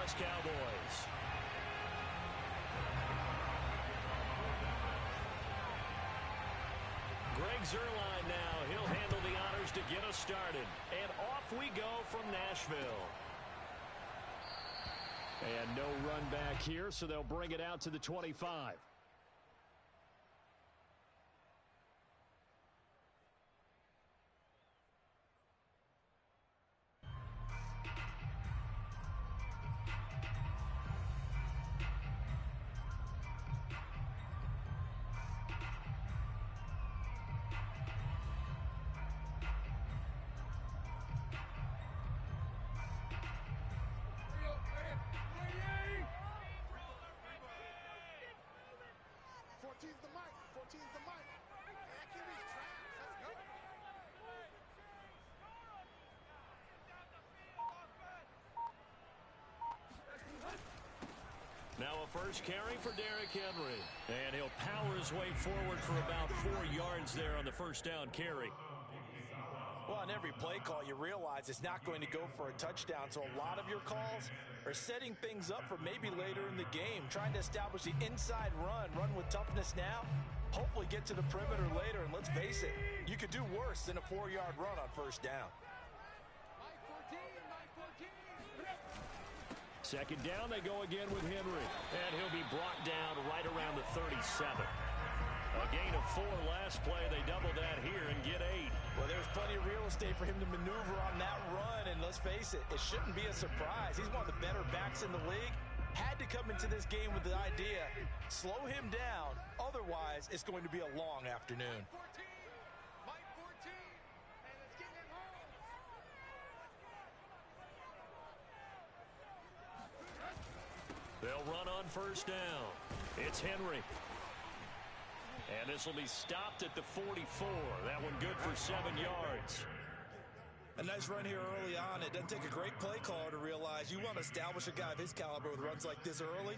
Dallas Cowboys. Greg Zuerlein now. He'll handle the honors to get us started. And off we go from Nashville. And no run back here, so they'll bring it out to the 25. Now a first carry for Derrick Henry. And he'll power his way forward for about 4 yards there on the first down carry. Well, on every play call, you realize it's not going to go for a touchdown. So a lot of your calls are setting things up for maybe later in the game, trying to establish the inside run with toughness now, hopefully get to the perimeter later. And let's face it, you could do worse than a 4-yard run on first down. Second down, they go again with Henry. And he'll be brought down right around the 37. A gain of 4 last play. They double that here and get 8. Well, there's plenty of real estate for him to maneuver on that run. And let's face it, it shouldn't be a surprise. He's one of the better backs in the league. Had to come into this game with the idea, slow him down. Otherwise, it's going to be a long afternoon. They'll run on first down. It's Henry. And this will be stopped at the 44. That one good for 7 yards. A nice run here early on. It doesn't take a great play caller to realize you want to establish a guy of his caliber with runs like this early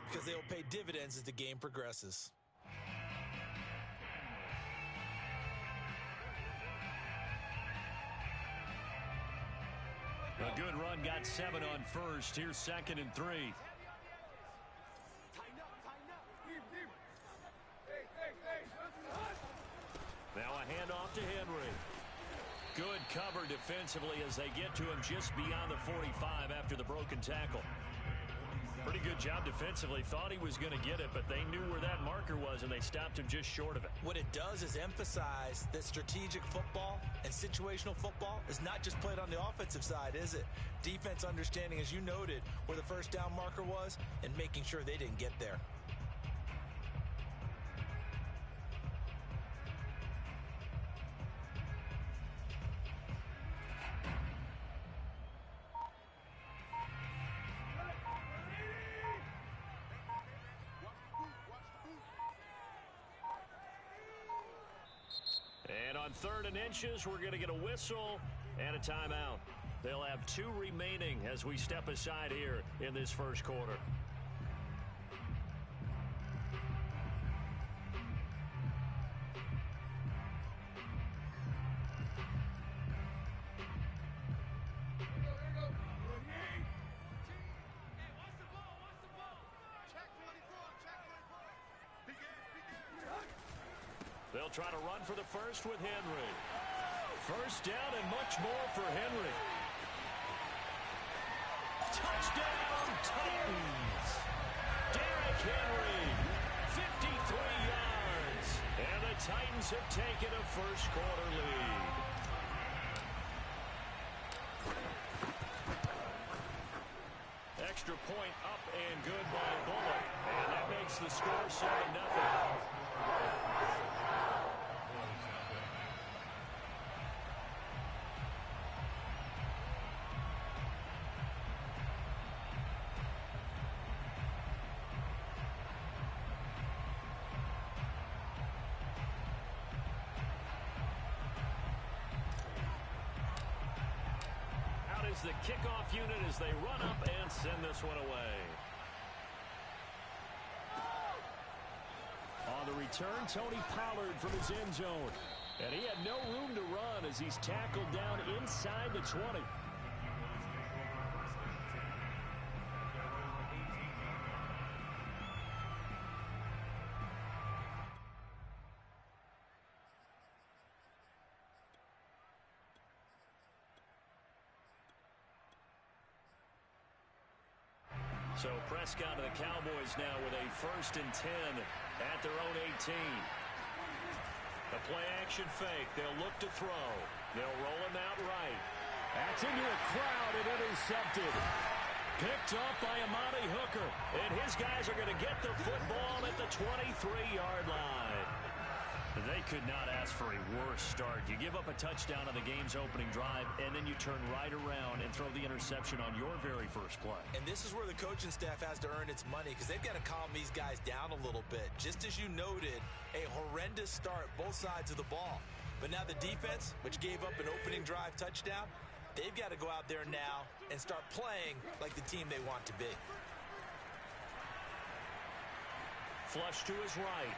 because they will pay dividends as the game progresses. A good run, got 7 on first. Here's 2nd and 3. Now a handoff to Henry. Good cover defensively as they get to him just beyond the 45 after the broken tackle. Pretty good job defensively. Thought he was going to get it, but they knew where that marker was, and they stopped him just short of it. What it does is emphasize that strategic football and situational football is not just played on the offensive side, is it? Defense understanding, as you noted, where the first down marker was and making sure they didn't get there. And on 3rd and inches, we're going to get a whistle and a timeout. They'll have 2 remaining as we step aside here in this first quarter. They'll try to run for the first with Henry. First down and much more for Henry. Touchdown, Titans! Derrick Henry, 53 yards. And the Titans have taken a first quarter lead. Extra point up and good by Bullock. And that makes the score 7-0. The kickoff unit as they run up and send this one away. On the return, Tony Pollard from his end zone. And he had no room to run as he's tackled down inside the 20. So Prescott and the Cowboys now with a 1st and 10 at their own 18. A play action fake. They'll look to throw. They'll roll him out right. That's into a crowd and intercepted. Picked up by Amani Hooker. And his guys are going to get the football at the 23-yard line. They could not ask for a worse start. You give up a touchdown on the game's opening drive, and then you turn right around and throw the interception on your very first play. And this is where the coaching staff has to earn its money, because they've got to calm these guys down a little bit. Just as you noted, a horrendous start both sides of the ball. But now the defense, which gave up an opening drive touchdown, they've got to go out there now and start playing like the team they want to be. Flush to his right.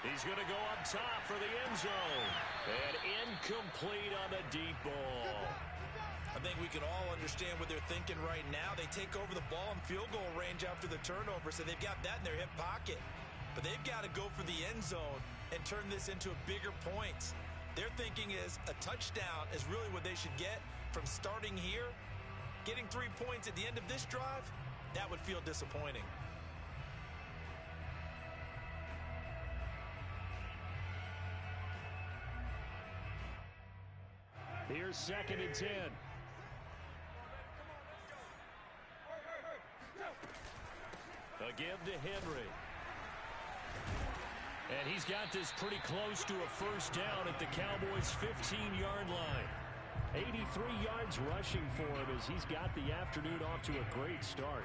He's going to go up top for the end zone. And incomplete on the deep ball. I think we can all understand what they're thinking right now. They take over the ball in field goal range after the turnover, so they've got that in their hip pocket. But they've got to go for the end zone and turn this into a bigger points. Their thinking is a touchdown is really what they should get from starting here. Getting 3 points at the end of this drive, that would feel disappointing. Here's 2nd and 10. A give to Henry. And he's got this pretty close to a 1st down at the Cowboys' 15-yard line. 83 yards rushing for him as he's got the afternoon off to a great start.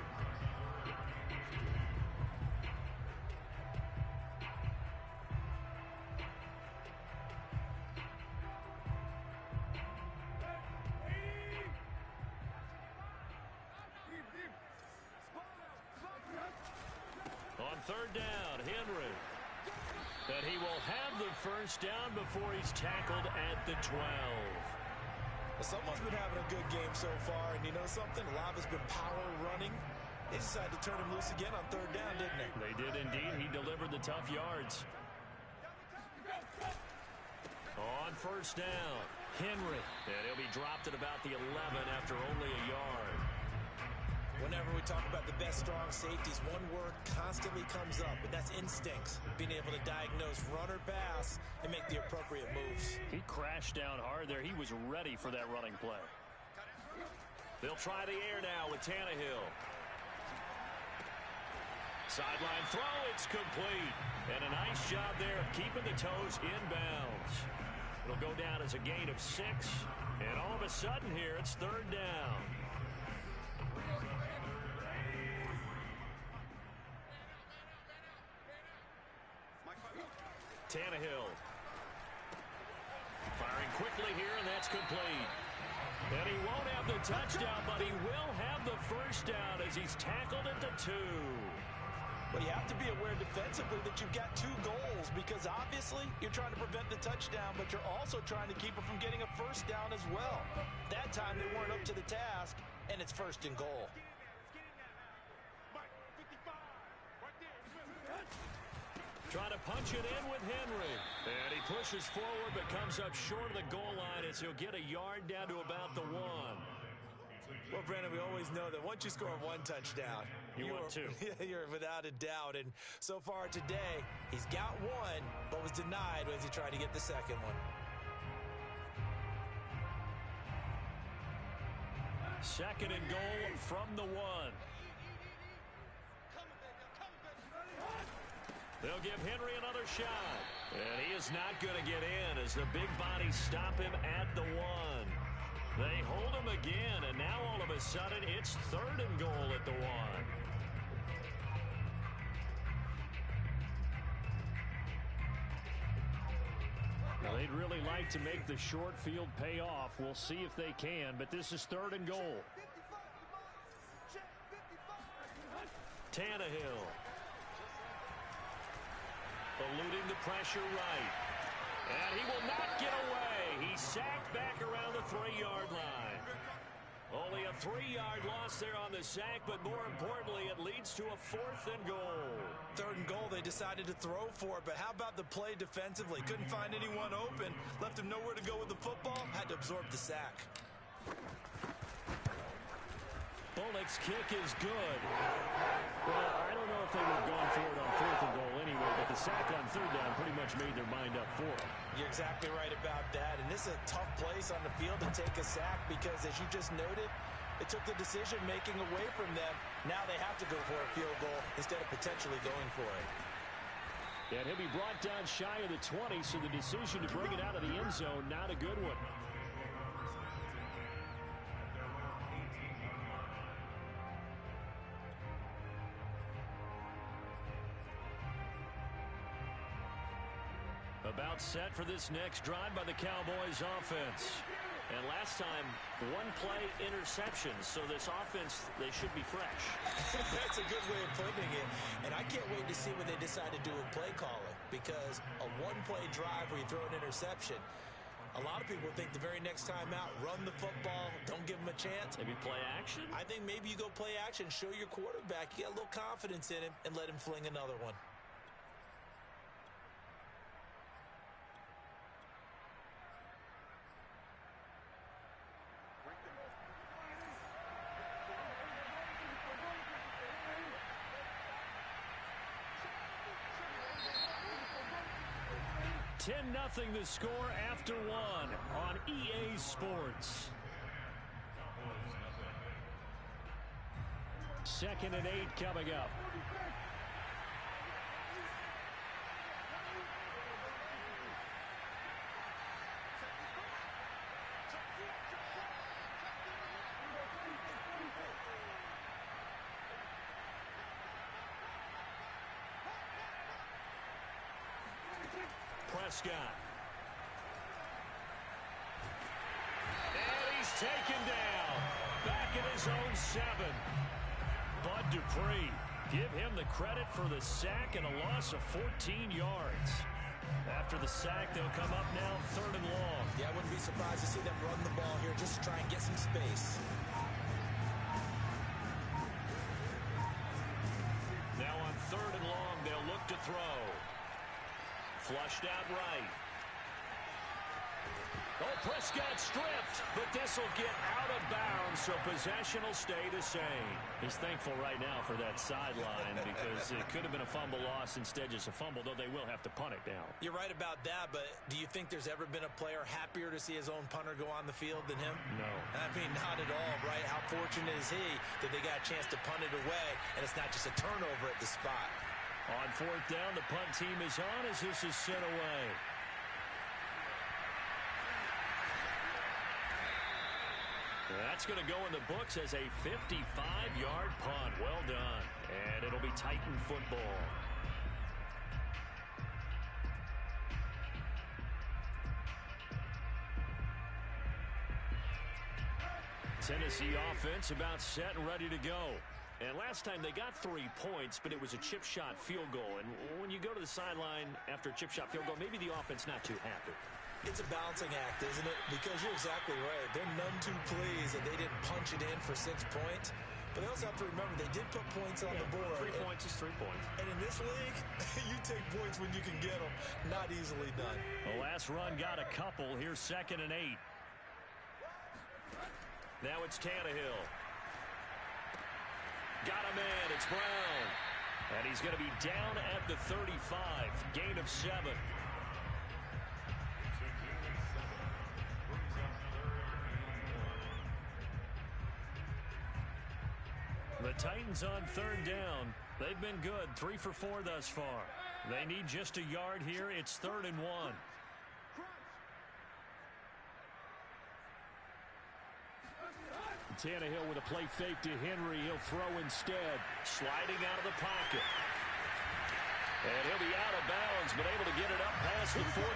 On 3rd down, Henry. But he will have the 1st down before he's tackled at the 12. Someone's been having a good game so far, and you know something? A lot of it's been power running. They decided to turn him loose again on 3rd down, didn't they? They did indeed. He delivered the tough yards. On 1st down, Henry. And he'll be dropped at about the 11 after only a yard. Whenever we talk about the best strong safeties, one word constantly comes up, and that's instincts. Being able to diagnose run or pass and make the appropriate moves. He crashed down hard there. He was ready for that running play. They'll try the air now with Tannehill. Sideline throw, it's complete. And a nice job there of keeping the toes inbounds. It'll go down as a gain of 6. And all of a sudden here, it's 3rd down. Tannehill. Firing quickly here, and that's complete. And he won't have the touchdown, but he will have the 1st down as he's tackled at the 2. Well, you have to be aware defensively that you've got 2 goals, because obviously you're trying to prevent the touchdown, but you're also trying to keep it from getting a 1st down as well. That time they weren't up to the task, and it's 1st and goal. Trying to punch it in with Henry. And he pushes forward but comes up short of the goal line as he'll get a yard down to about the 1. Well, Brandon, we always know that once you score 1 touchdown, you want 2. You're without a doubt. And so far today, he's got 1, but was denied as he tried to get the 2nd one. 2nd and goal from the 1. They'll give Henry another shot. And he is not going to get in as the big bodies stop him at the 1. They hold him again, and now all of a sudden it's 3rd and goal at the 1. Now, they'd really like to make the short field pay off. We'll see if they can, but this is 3rd and goal. Tannehill. Eluding the pressure right. And he will not get away. He's sacked back around the 3-yard line. Only a 3-yard loss there on the sack, but more importantly, it leads to a 4th and goal. 3rd and goal, they decided to throw for it, but how about the play defensively? Couldn't find anyone open, left him nowhere to go with the football, had to absorb the sack. Bullock's kick is good. Well, I don't know if they would have gone for it on 4th and goal anyway, but the sack on 3rd down pretty much made their mind up for it. You're exactly right about that, and this is a tough place on the field to take a sack because, as you just noted, it took the decision-making away from them. Now they have to go for a field goal instead of potentially going for it. And he'll be brought down shy of the 20, so the decision to bring it out of the end zone, not a good one. About set for this next drive by the Cowboys offense. And last time, 1-play interception. So this offense, they should be fresh. That's a good way of putting it. And I can't wait to see what they decide to do with play calling. Because a 1-play drive where you throw an interception, a lot of people think the very next time out, run the football, don't give them a chance. Maybe play action? I think maybe you go play action, show your quarterback, you get a little confidence in him, and let him fling another one. Nothing the score after 1 on EA Sports. 2nd and 8 coming up. Prescott. And he's taken down. Back at his own 7. Bud Dupree. Give him the credit for the sack and a loss of 14 yards. After the sack, they'll come up now 3rd and long. Yeah, I wouldn't be surprised to see them run the ball here just to try and get some space. Now on 3rd and long, they'll look to throw. Flushed out right. Oh, Prescott stripped, but this will get out of bounds, so possession will stay the same. He's thankful right now for that sideline because it could have been a fumble loss, instead just a fumble, though they will have to punt it down. You're right about that, but do you think there's ever been a player happier to see his own punter go on the field than him? No. I mean, not at all, right? How fortunate is he that they got a chance to punt it away, and it's not just a turnover at the spot. On 4th down, the punt team is on as this is sent away. That's going to go in the books as a 55-yard punt. Well done. And it'll be Titan football. Tennessee offense about set and ready to go. And last time they got 3 points, but it was a chip shot field goal. And when you go to the sideline after a chip shot field goal, maybe the offense not too happy. It's a balancing act, isn't it? Because you're exactly right. They're none too pleased that they didn't punch it in for 6 points. But they also have to remember they did put points on the board. 3 points is 3 points. And in this league, you take points when you can get them. Not easily done. The last run got a couple. Here's 2nd and 8. Now it's Tannehill. Got a man. It's Brown. And he's going to be down at the 35. Gain of 7. The Titans on 3rd down. They've been good. 3 for 4 thus far. They need just a yard here. It's 3rd and 1. Tannehill with a play fake to Henry. He'll throw instead. Sliding out of the pocket. And he'll be out of bounds, but able to get it up past the 45.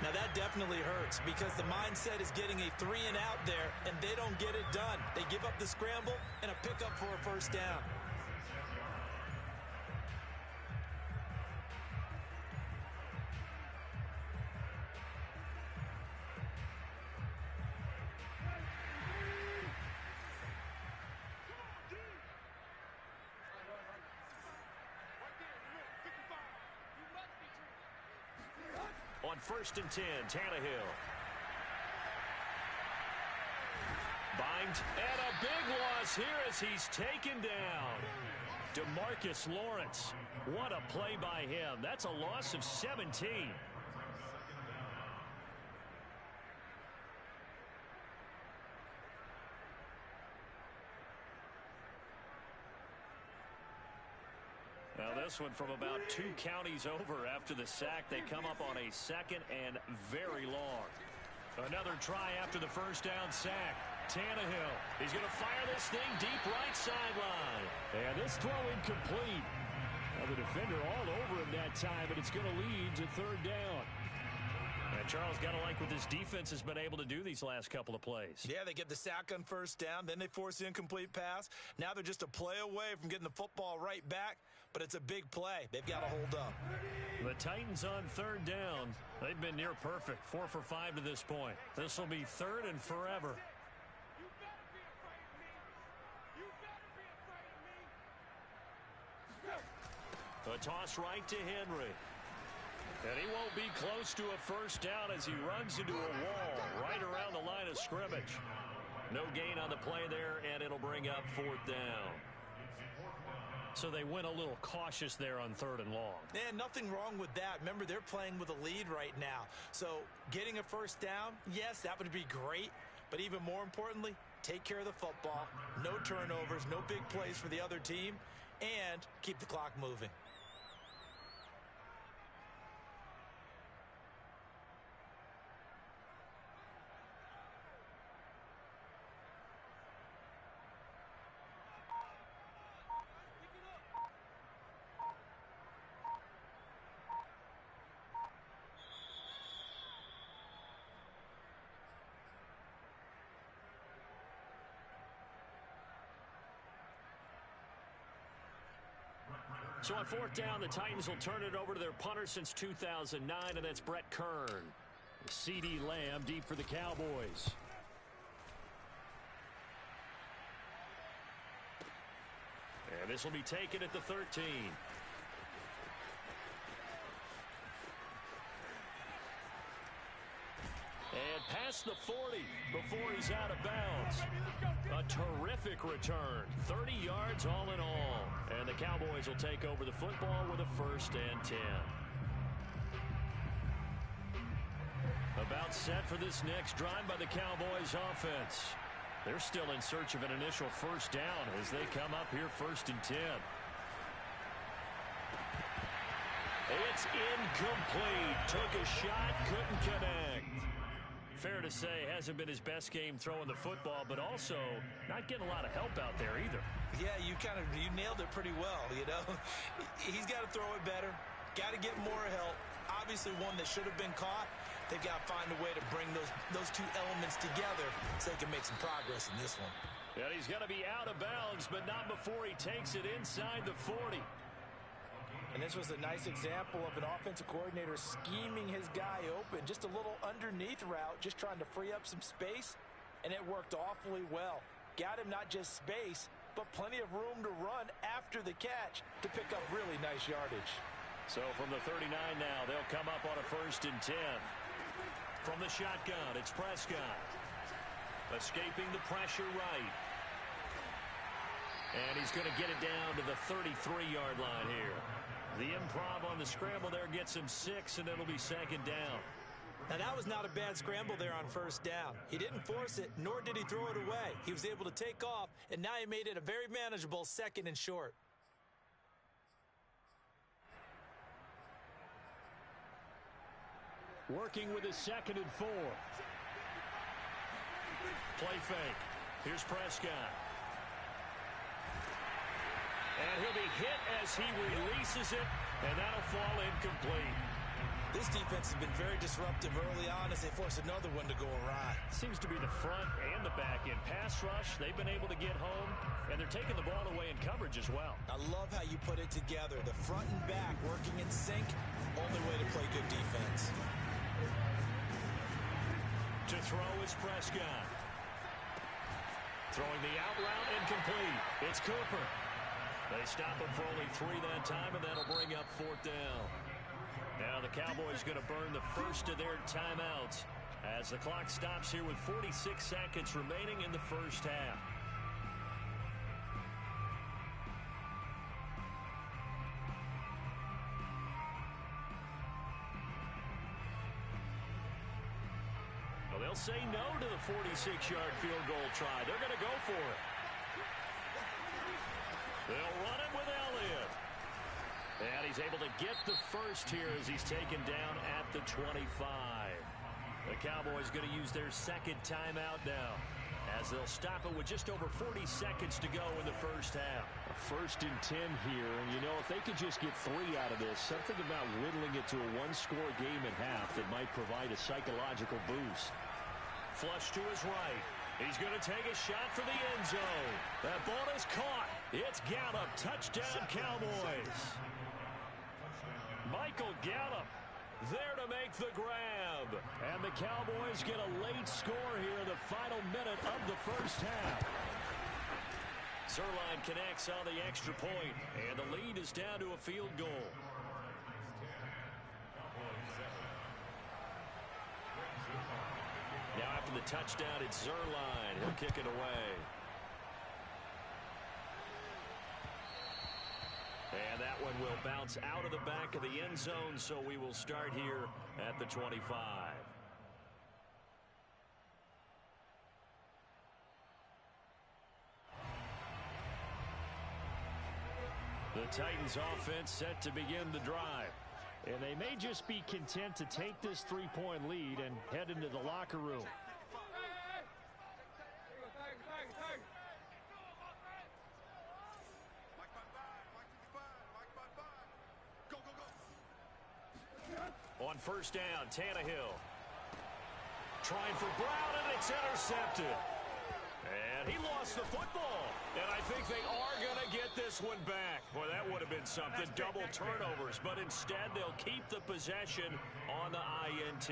Now that definitely hurts because the mindset is getting a 3 and out there, and they don't get it done. They give up the scramble and a pickup for a 1st down. On 1st and 10, Tannehill. By primed, and a big loss here as he's taken down. DeMarcus Lawrence, what a play by him. That's a loss of 17. Now this one from about 2 counties over after the sack. They come up on a 2nd and very long. Another try after the first down sack. Tannehill, he's going to fire this thing deep right sideline. And this throw incomplete. Now the defender all over him that time, but it's going to lead to 3rd down. And Charles, got to like what this defense has been able to do these last couple of plays. Yeah, they get the sack on first down, then they force the incomplete pass. Now they're just a play away from getting the football right back, but it's a big play. They've got to hold up. The Titans on 3rd down. They've been near perfect, 4 for 5 to this point. This will be 3rd and forever. A toss right to Henry. And he won't be close to a first down as he runs into a wall right around the line of scrimmage. No gain on the play there, and it'll bring up 4th down. So they went a little cautious there on 3rd and long. And nothing wrong with that. Remember, they're playing with a lead right now. So getting a first down, yes, that would be great. But even more importantly, take care of the football. No turnovers, no big plays for the other team, and keep the clock moving. So on 4th down, the Titans will turn it over to their punter since 2009, and that's Brett Kern. C.D. Lamb deep for the Cowboys. And this will be taken at the 13. And past the 40 before he's out of bounds. A terrific return. 30 yards all in all. And the Cowboys will take over the football with a 1st and 10. About set for this next drive by the Cowboys offense. They're still in search of an initial first down as they come up here 1st and 10. It's incomplete. Took a shot, couldn't connect. Fair to say, hasn't been his best game throwing the football, but also not getting a lot of help out there either. Yeah, you nailed it pretty well, you know. He's got to throw it better, got to get more help. Obviously one that should have been caught. They've got to find a way to bring those 2 elements together so they can make some progress in this one. And he's going to be out of bounds, but not before he takes it inside the 40. And this was a nice example of an offensive coordinator scheming his guy open. Just a little underneath route, just trying to free up some space, and it worked awfully well. Got him not just space, but plenty of room to run after the catch to pick up really nice yardage. So from the 39 now, they'll come up on a 1st and 10. From the shotgun, it's Prescott. Escaping the pressure right. And he's going to get it down to the 33-yard line here. The improv on the scramble there gets him 6, and it'll be 2nd down. Now, that was not a bad scramble there on 1st down. He didn't force it, nor did he throw it away. He was able to take off, and now he made it a very manageable 2nd and short. Working with his 2nd and 4. Play fake. Here's Prescott. And he'll be hit as he releases it, and that'll fall incomplete. This defense has been very disruptive early on as they force another one to go awry. Seems to be the front and the back end. Pass rush, they've been able to get home, and they're taking the ball away in coverage as well. I love how you put it together. The front and back working in sync, only way to play good defense. To throw is Prescott. Throwing the out route incomplete. It's Cooper. They stop him for only 3 that time, and that'll bring up 4th down. Now the Cowboys going to burn the first of their timeouts as the clock stops here with 46 seconds remaining in the first half. Well, they'll say no to the 46-yard field goal try. They're going to go for it. They'll run it with Elliott. And he's able to get the first here as he's taken down at the 25. The Cowboys going to use their second timeout now, as they'll stop it with just over 40 seconds to go in the first half. A 1st and 10 here, and you know, if they could just get 3 out of this, something about whittling it to a one-score game at half that might provide a psychological boost. Flush to his right. He's going to take a shot for the end zone. That ball is caught. It's Gallup. Touchdown, Cowboys. Michael Gallup there to make the grab. And the Cowboys get a late score here in the final minute of the first half. Zerline connects on the extra point, and the lead is down to a field goal. Now after the touchdown, it's Zerline. He'll kick it away. And that one will bounce out of the back of the end zone, so we will start here at the 25. The Titans offense set to begin the drive. And they may just be content to take this 3-point lead and head into the locker room. On first down, Tannehill. Trying for Brown, and it's intercepted. And he lost the football. And I think they are going to get this one back. Boy, that would have been something. Double turnovers. But instead, they'll keep the possession on the INT.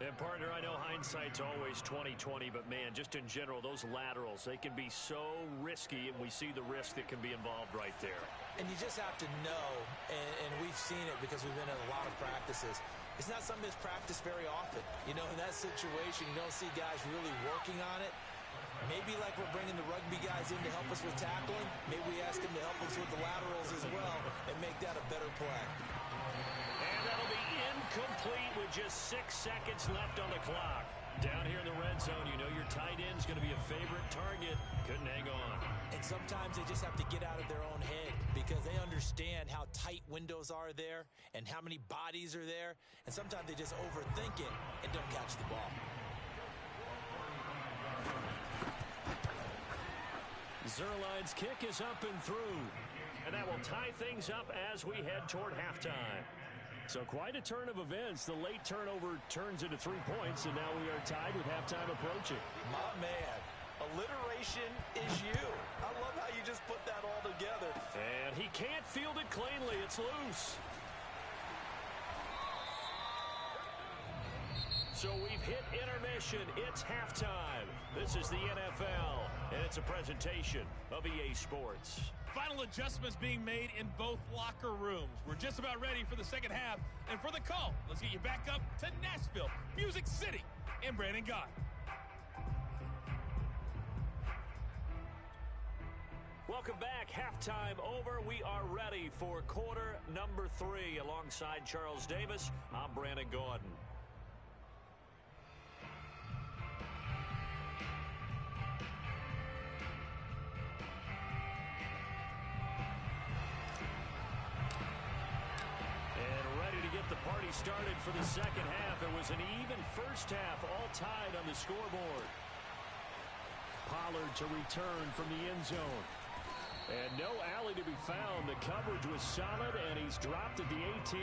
And, partner, I know hindsight's always 20/20, but, man, just in general, those laterals, they can be so risky, and we see the risk that can be involved right there. And you just have to know, and we've seen it because we've been at a lot of practices, it's not something that's practiced very often. You know, in that situation, you don't see guys really working on it. Maybe like we're bringing the rugby guys in to help us with tackling, maybe we ask them to help us with the laterals as well and make that a better play. And that'll be incomplete with just 6 seconds left on the clock. Down here in the red zone, you know your tight end's going to be a favorite target. Couldn't hang on. And sometimes they just have to get out of their own head because they understand how tight windows are there and how many bodies are there. And sometimes they just overthink it and don't catch the ball. Zerline's kick is up and through. And that will tie things up as we head toward halftime. So quite a turn of events. The late turnover turns into 3 points, and now we are tied with halftime approaching. My man, alliteration is you. I love how you just put that all together. And he can't field it cleanly. It's loose. So we've hit intermission. It's halftime. This is the NFL, and it's a presentation of EA Sports. Final adjustments being made in both locker rooms. We're just about ready for the second half. And for the call, let's get you back up to Nashville, Music City, and Brandon Gott. Welcome back. Halftime over. We are ready for quarter number 3. Alongside Charles Davis, I'm Brandon Gaudin. The party started for the second half. It was an even first half, all tied on the scoreboard. Pollard to return from the end zone. And no alley to be found. The coverage was solid, and he's dropped at the 18.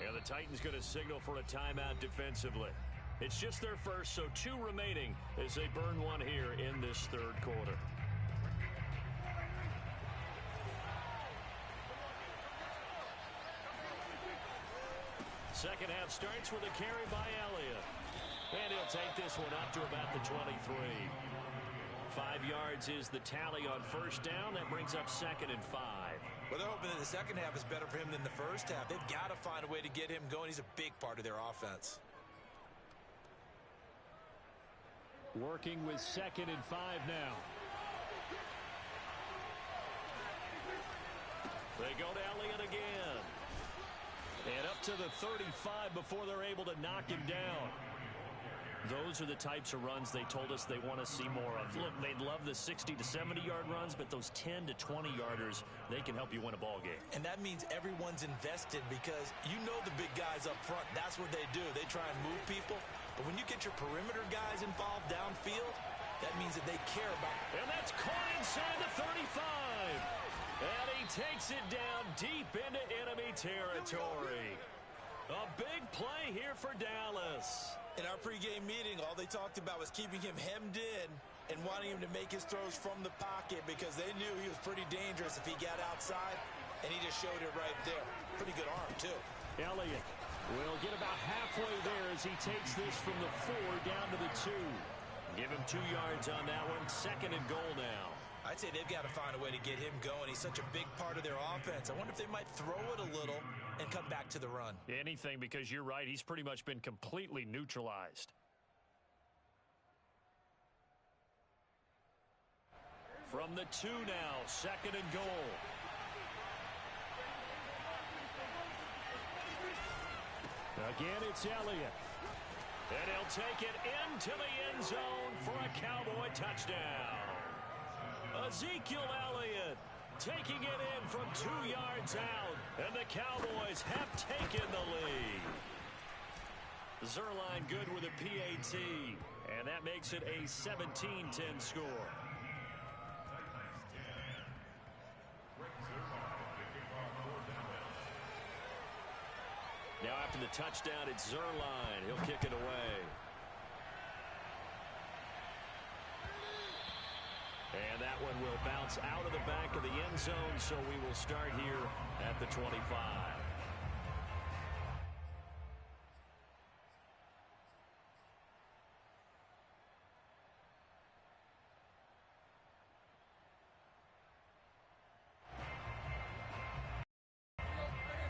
And the Titans going to signal for a timeout defensively. It's just their first, so 2 remaining as they burn one here in this third quarter. Second half starts with a carry by Elliott. And he'll take this one up to about the 23. 5 yards is the tally on first down. That brings up 2nd and 5. Well, they're hoping that the second half is better for him than the first half. They've got to find a way to get him going. He's a big part of their offense. Working with 2nd and 5 now. They go to Elliott again. And up to the 35 before they're able to knock him down. Those are the types of runs they told us they want to see more of. Look, they'd love the 60 to 70-yard runs, but those 10 to 20-yarders, they can help you win a ball game. And that means everyone's invested because you know the big guys up front. That's what they do. They try and move people. But when you get your perimeter guys involved downfield, that means that they care about. And that's caught inside the 35. And he takes it down deep into enemy territory. A big play here for Dallas. In our pregame meeting, all they talked about was keeping him hemmed in and wanting him to make his throws from the pocket because they knew he was pretty dangerous if he got outside, and he just showed it right there. Pretty good arm, too. Elliott will get about halfway there as he takes this from the 4 down to the 2. Give him 2 yards on that one. 2nd and goal now. I'd say they've got to find a way to get him going. He's such a big part of their offense. I wonder if they might throw it a little and come back to the run. Anything, because you're right. He's pretty much been completely neutralized. From the 2 now, 2nd and goal. Again, it's Elliott. And he'll take it into the end zone for a Cowboy touchdown. Ezekiel Elliott taking it in from 2 yards out, and the Cowboys have taken the lead. Zerline good with a PAT, and that makes it a 17-10 score. Now after the touchdown, it's Zerline. He'll kick it away. And that one will bounce out of the back of the end zone, so we will start here at the 25.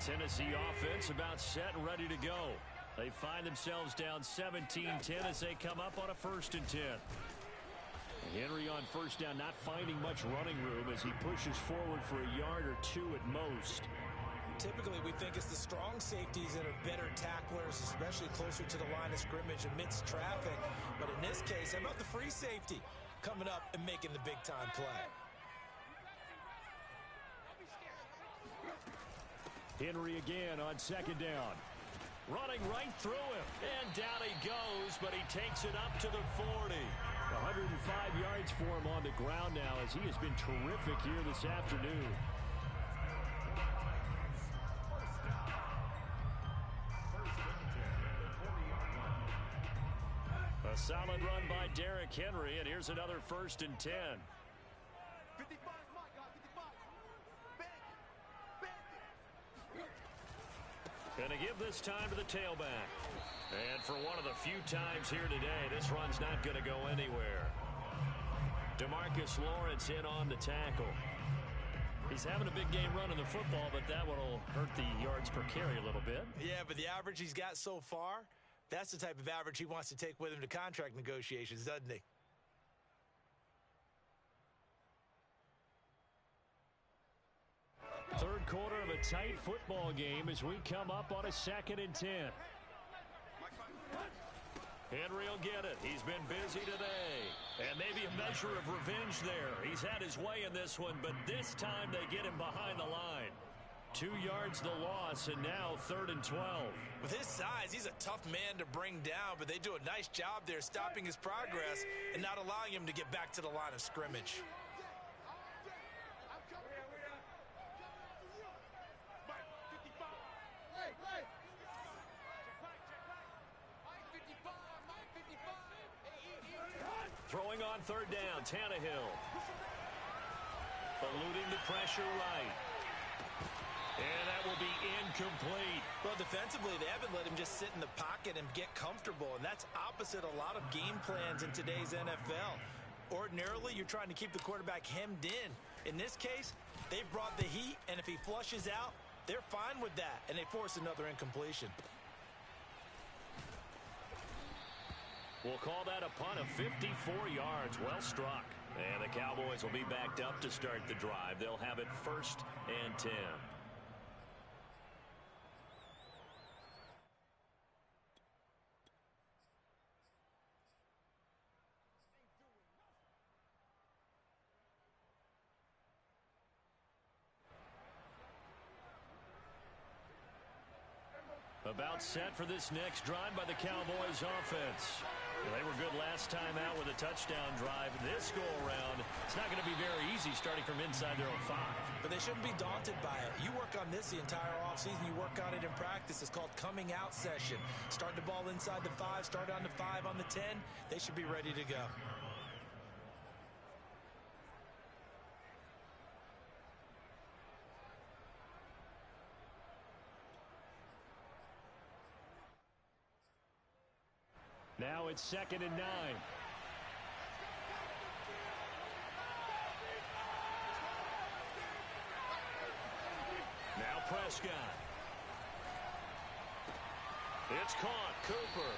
Tennessee offense about set and ready to go. They find themselves down 17-10 as they come up on a 1st and 10. Henry on first down, not finding much running room as he pushes forward for a yard or 2 at most. Typically, we think it's the strong safeties that are better tacklers, especially closer to the line of scrimmage amidst traffic. But in this case, how about the free safety coming up and making the big-time play? Henry again on 2nd down. Running right through him. And down he goes, but he takes it up to the 40. 105 yards for him on the ground now as he has been terrific here this afternoon. A solid run by Derrick Henry, and here's another 1st and 10. And to give this time to the tailback. And for one of the few times here today, this run's not going to go anywhere. DeMarcus Lawrence in on the tackle. He's having a big game running the football, but that one will hurt the yards per carry a little bit. Yeah, but the average he's got so far, that's the type of average he wants to take with him to contract negotiations, doesn't he? Third quarter of a tight football game as we come up on a 2nd and 10. Henry will get it. He's been busy today. And maybe a measure of revenge there. He's had his way in this one, but this time they get him behind the line. 2 yards the loss, and now 3rd and 12. With his size, he's a tough man to bring down, but they do a nice job there stopping his progress and not allowing him to get back to the line of scrimmage. Throwing on 3rd down, Tannehill. Eluding the pressure right. And that will be incomplete. Well, defensively, they haven't let him just sit in the pocket and get comfortable, and that's opposite a lot of game plans in today's NFL. Ordinarily, you're trying to keep the quarterback hemmed in. In this case, they've brought the heat, and if he flushes out, they're fine with that, and they force another incompletion. We'll call that a punt of 54 yards. Well struck. And the Cowboys will be backed up to start the drive. They'll have it 1st and 10. About set for this next drive by the Cowboys offense. They were good last time out with a touchdown drive. This go-around, it's not going to be very easy starting from inside their own 5. But they shouldn't be daunted by it. You work on this the entire offseason. You work on it in practice. It's called coming out session. Start the ball inside the 5, start on the 5, on the 10. They should be ready to go. Now it's 2nd and 9. Now Prescott. It's caught. Cooper.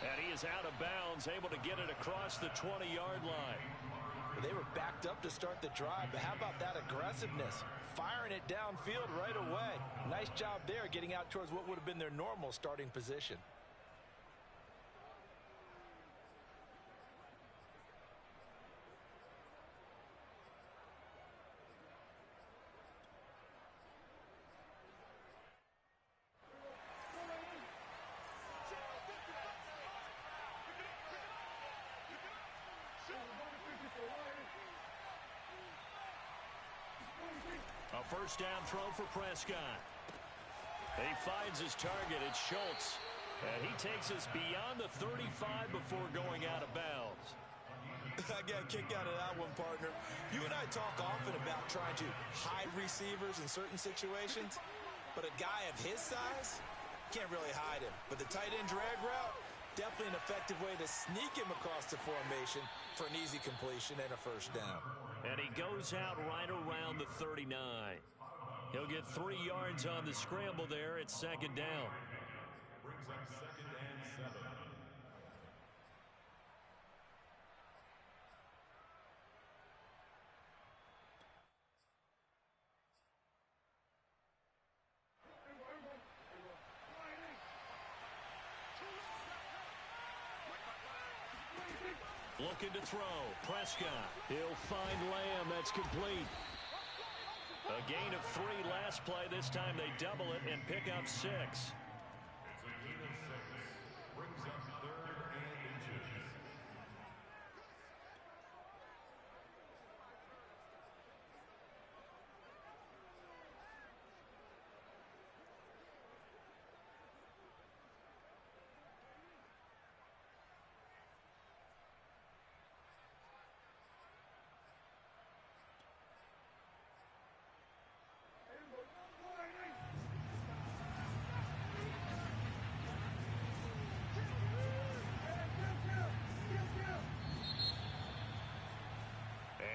And he is out of bounds, able to get it across the 20-yard line. They were backed up to start the drive, but how about that aggressiveness? Firing it downfield right away. Nice job there getting out towards what would have been their normal starting position. A first down throw for Prescott. He finds his target. It's Schultz. And he takes us beyond the 35 before going out of bounds. I got a kick out of that one, partner. You and I talk often about trying to hide receivers in certain situations, but a guy of his size can't really hide him. But the tight end drag route, definitely an effective way to sneak him across the formation for an easy completion and a first down. And he goes out right around the 39. He'll get 3 yards on the scramble there at 2nd down. Brings up 2nd and 7. Looking to throw. Prescott. He'll find Lamb. That's complete. A gain of 3 last play. This time they double it and pick up 6. It's a gain of 6. Brings up 3rd and inches.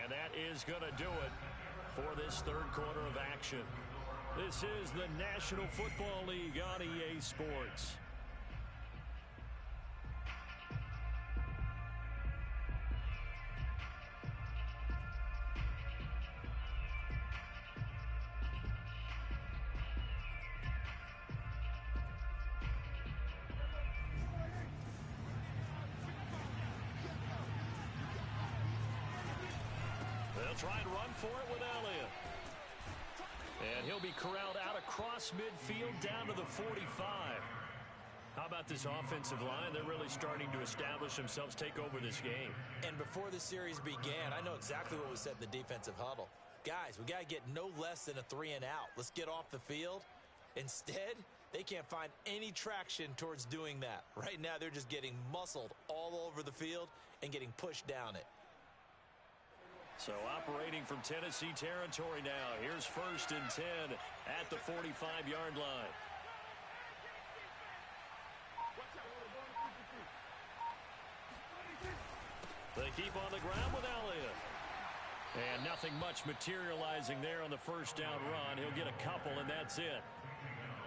And that is going to do it for this 3rd quarter of action. This is the National Football League on EA Sports. They'll try and run for it with Elliott. And he'll be corralled out across midfield down to the 45. How about this offensive line? They're really starting to establish themselves, take over this game. And before the series began, I know exactly what was said in the defensive huddle. Guys, we got to get no less than a 3 and out. Let's get off the field. Instead, they can't find any traction towards doing that. Right now, they're just getting muscled all over the field and getting pushed down it. So operating from Tennessee territory now. Here's 1st and 10 at the 45-yard line. They keep on the ground with Elliott. And nothing much materializing there on the first down run. He'll get a couple, and that's it.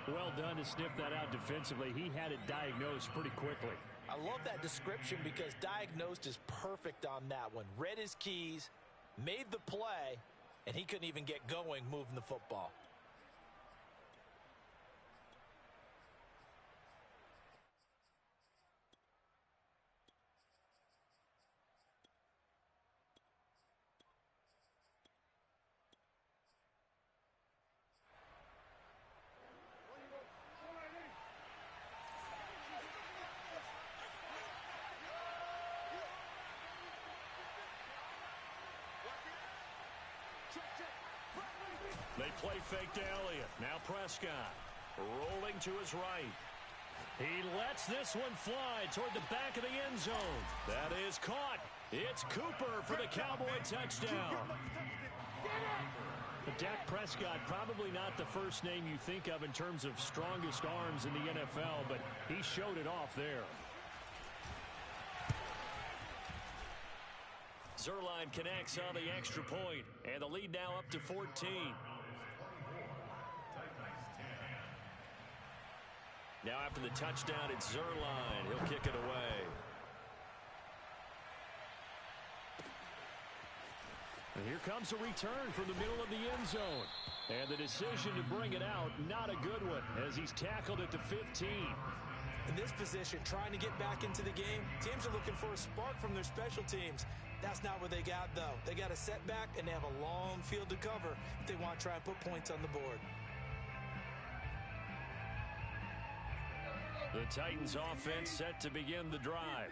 Well done to sniff that out defensively. He had it diagnosed pretty quickly. I love that description because diagnosed is perfect on that one. Read his keys, made the play, and he couldn't even get going moving the football. They play fake to Elliott. Now Prescott rolling to his right. He lets this one fly toward the back of the end zone. That is caught. It's Cooper for the Cowboy touchdown. Dak Prescott, probably not the first name you think of in terms of strongest arms in the NFL, but he showed it off there. Zerline connects on the extra point, and the lead now up to 14. Now after the touchdown, it's Zerline. He'll kick it away. And here comes a return from the middle of the end zone. And the decision to bring it out, not a good one, as he's tackled at the 15. In this position, trying to get back into the game, teams are looking for a spark from their special teams. That's not what they got, though. They got a setback, and they have a long field to cover if they want to try and put points on the board. The Titans offense set to begin the drive.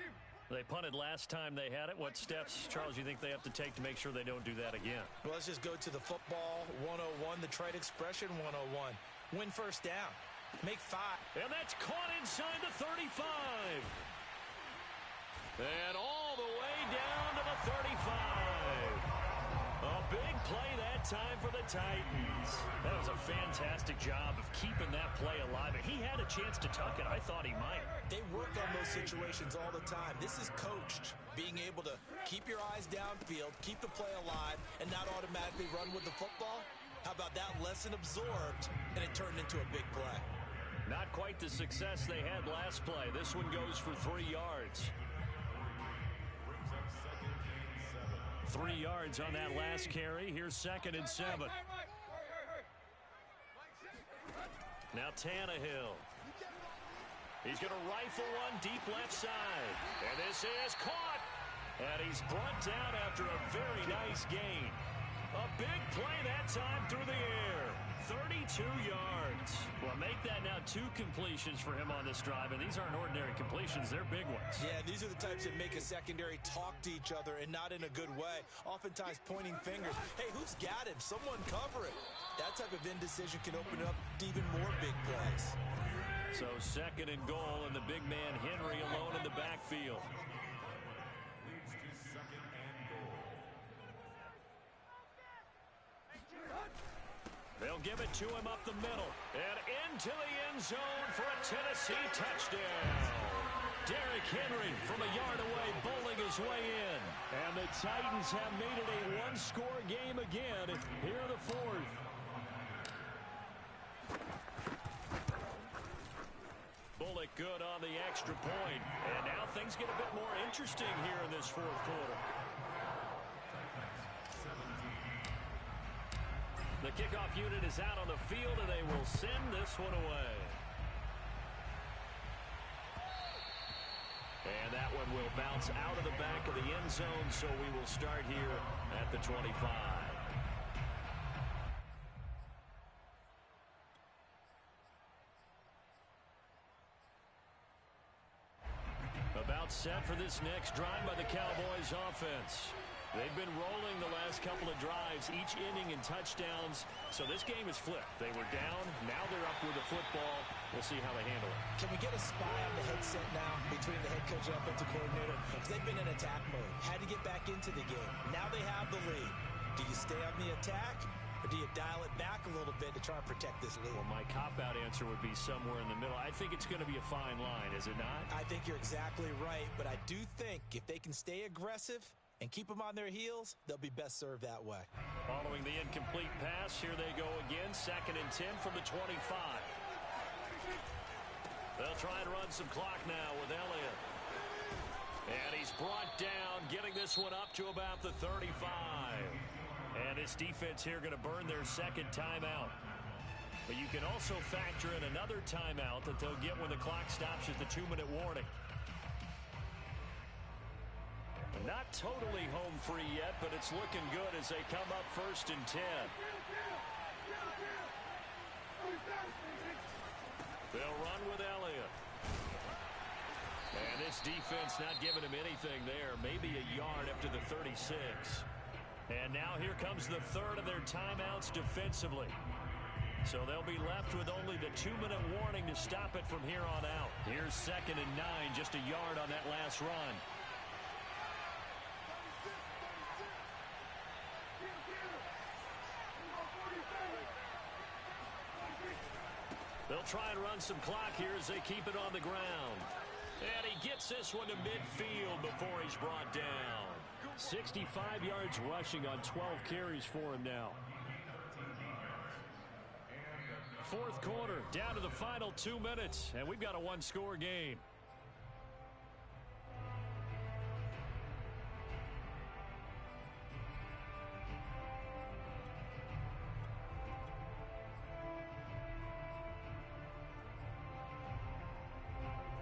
They punted last time they had it. What steps, Charles, you think they have to take to make sure they don't do that again? Well, let's just go to the football 101, the trade expression 101. Win first down. Make 5. And that's caught inside the 35. And all the way down to the 35. A big play that time for the Titans. That was a fantastic job of keeping that play alive. And he had a chance to tuck it. I thought he might. They work on those situations all the time. This is coached. Being able to keep your eyes downfield, keep the play alive, and not automatically run with the football. How about that lesson absorbed, and it turned into a big play? Not quite the success they had last play. This one goes for 3 yards. 3 yards on that last carry. Here's 2nd and 7. Now Tannehill. He's going to rifle one deep left side. And this is caught. And he's brought down after a very nice gain. A big play that time through the air. 32 yards. Well, make that now 2 completions for him on this drive, and these aren't ordinary completions. They're big ones. Yeah, these are the types that make a secondary talk to each other, and not in a good way. Oftentimes pointing fingers. Hey, who's got him? Someone cover it. That type of indecision can open up to even more big plays. So 2nd and goal, and the big man Henry alone in the backfield. Leads to 2nd and goal. They'll give it to him up the middle and into the end zone for a Tennessee touchdown. Derrick Henry from a yard away bowling his way in. And the Titans have made it a one-score game again here in the 4th. Bullock good on the extra point. And now things get a bit more interesting here in this 4th quarter. The kickoff unit is out on the field, and they will send this one away. And that one will bounce out of the back of the end zone, so we will start here at the 25. About set for this next drive by the Cowboys offense. They've been rolling the last couple of drives, each inning in touchdowns. So this game is flipped. They were down. Now they're up with the football. We'll see how they handle it. Can we get a spy on the headset now between the head coach and offensive coordinator? Because they've been in attack mode. Had to get back into the game. Now they have the lead. Do you stay on the attack, or do you dial it back a little bit to try and protect this lead? Well, my cop-out answer would be somewhere in the middle. I think it's going to be a fine line, is it not? I think you're exactly right, but I do think if they can stay aggressive and keep them on their heels, they'll be best served that way. Following the incomplete pass, here they go again. 2nd and 10 from the 25. They'll try and run some clock now with Elliott. And he's brought down, getting this one up to about the 35. And this defense here going to burn their 2nd timeout. But you can also factor in another timeout that they'll get when the clock stops at the 2-minute warning. Not totally home free yet, but it's looking good as they come up 1st and 10. They'll run with Elliott. And this defense not giving him anything there. Maybe a yard up to the 36. And now here comes the 3rd of their timeouts defensively. So they'll be left with only the 2-minute warning to stop it from here on out. Here's 2nd and 9, just a yard on that last run. They'll try and run some clock here as they keep it on the ground. And he gets this one to midfield before he's brought down. 65 yards rushing on 12 carries for him now. 4th quarter, down to the final 2 minutes, and we've got a 1-score game.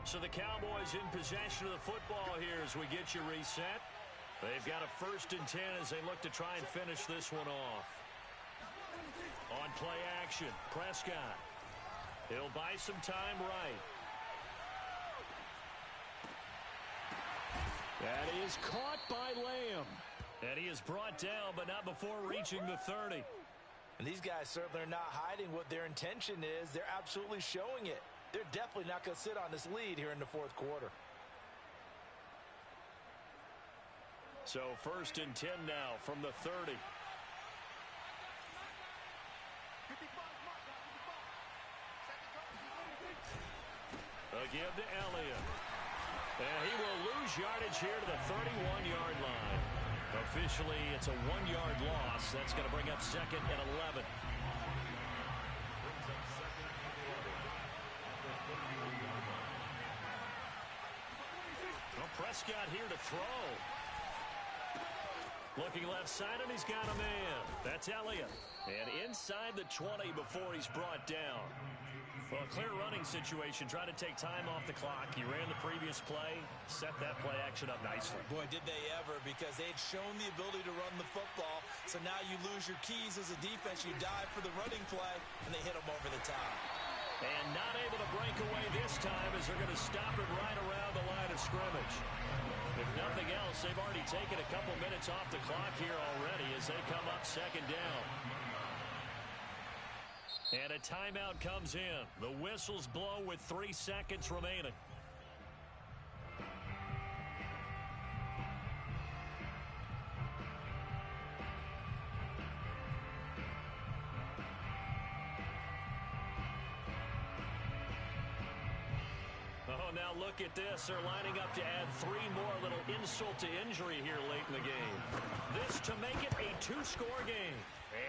So the Cowboys in possession of the football here as we get you reset. They've got a 1st and 10 as they look to try and finish this one off. On play action, Prescott. He'll buy some time right. That is caught by Lamb. And he is brought down, but not before reaching the 30. And these guys certainly are not hiding what their intention is. They're absolutely showing it. They're definitely not going to sit on this lead here in the 4th quarter. So 1st and 10 now from the 30. Again to Elliott. And he will lose yardage here to the 31-yard line. Officially, it's a 1-yard loss. That's going to bring up 2nd and 11. Well, Prescott here to throw. Looking left side, and he's got a man. That's Elliott. And inside the 20 before he's brought down. Well, a clear running situation. Trying to take time off the clock. He ran the previous play. Set that play action up nicely. Boy, did they ever, because they had shown the ability to run the football. So now you lose your keys as a defense. You dive for the running play, and they hit them over the top. And not able to break away this time as they're going to stop it right around the line of scrimmage. If nothing else, they've already taken a couple minutes off the clock here already as they come up 2nd down. And a timeout comes in. The whistles blow with 3 seconds remaining. Oh, now look at this. They're lining up to add 3 more. Little insult to injury here late in the game. This to make it a 2-score game.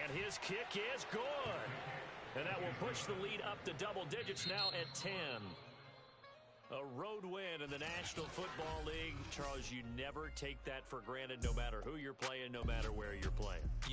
And his kick is good. And that will push the lead up to double digits now at 10. A road win in the National Football League. Charles, you never take that for granted no matter who you're playing, no matter where you're playing.